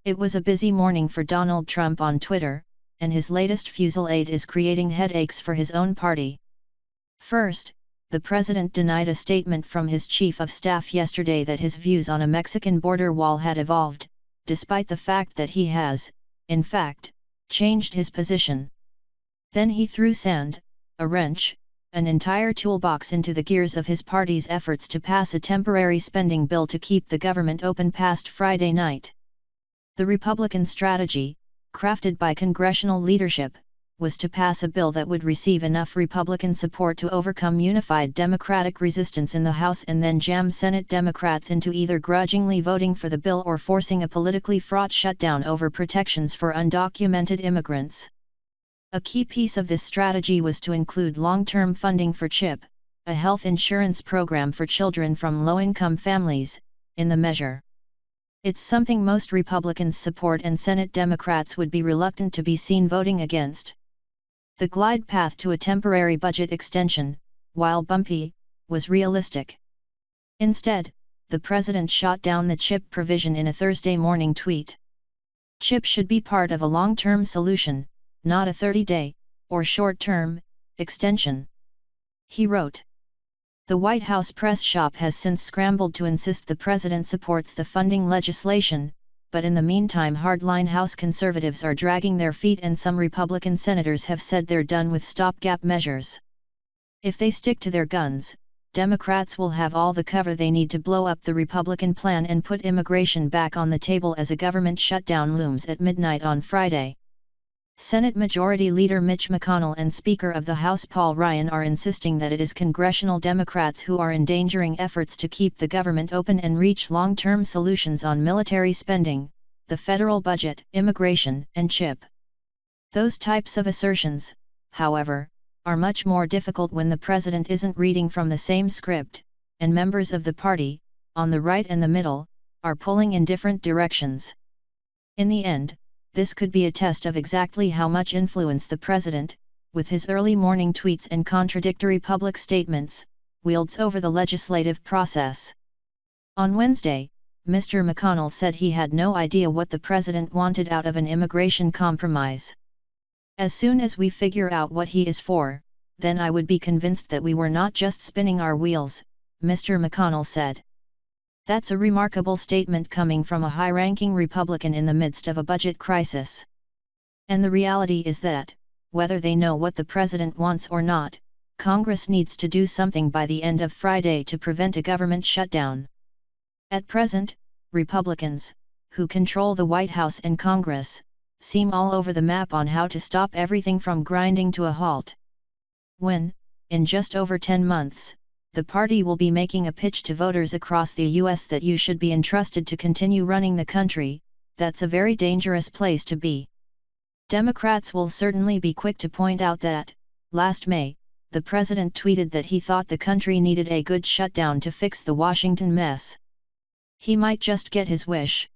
It was a busy morning for Donald Trump on Twitter, and his latest fusillade is creating headaches for his own party. First, the president denied a statement from his chief of staff yesterday that his views on a Mexican border wall had evolved, despite the fact that he has, in fact, changed his position. Then he threw sand, a wrench, an entire toolbox into the gears of his party's efforts to pass a temporary spending bill to keep the government open past Friday night. The Republican strategy, crafted by congressional leadership, was to pass a bill that would receive enough Republican support to overcome unified Democratic resistance in the House and then jam Senate Democrats into either grudgingly voting for the bill or forcing a politically fraught shutdown over protections for undocumented immigrants. A key piece of this strategy was to include long-term funding for CHIP, a health insurance program for children from low-income families, in the measure. It's something most Republicans support and Senate Democrats would be reluctant to be seen voting against. The glide path to a temporary budget extension, while bumpy, was realistic. Instead, the president shot down the CHIP provision in a Thursday morning tweet. CHIP should be part of a long-term solution, not a 30-day, or short-term, extension. He wrote. The White House press shop has since scrambled to insist the president supports the funding legislation, but in the meantime hardline House conservatives are dragging their feet and some Republican senators have said they're done with stopgap measures. If they stick to their guns, Democrats will have all the cover they need to blow up the Republican plan and put immigration back on the table as a government shutdown looms at midnight on Friday. Senate Majority Leader Mitch McConnell and Speaker of the House Paul Ryan are insisting that it is congressional Democrats who are endangering efforts to keep the government open and reach long-term solutions on military spending, the federal budget, immigration, and CHIP. Those types of assertions, however, are much more difficult when the president isn't reading from the same script, and members of the party, on the right and the middle, are pulling in different directions. In the end, this could be a test of exactly how much influence the president, with his early morning tweets and contradictory public statements, wields over the legislative process. On Wednesday, Mr. McConnell said he had no idea what the president wanted out of an immigration compromise. As soon as we figure out what he is for, then I would be convinced that we were not just spinning our wheels, Mr. McConnell said. That's a remarkable statement coming from a high-ranking Republican in the midst of a budget crisis. And the reality is that, whether they know what the president wants or not, Congress needs to do something by the end of Friday to prevent a government shutdown. At present, Republicans, who control the White House and Congress, seem all over the map on how to stop everything from grinding to a halt. When, in just over 10 months, the party will be making a pitch to voters across the U.S. that you should be entrusted to continue running the country, that's a very dangerous place to be. Democrats will certainly be quick to point out that, last May, the president tweeted that he thought the country needed a good shutdown to fix the Washington mess. He might just get his wish,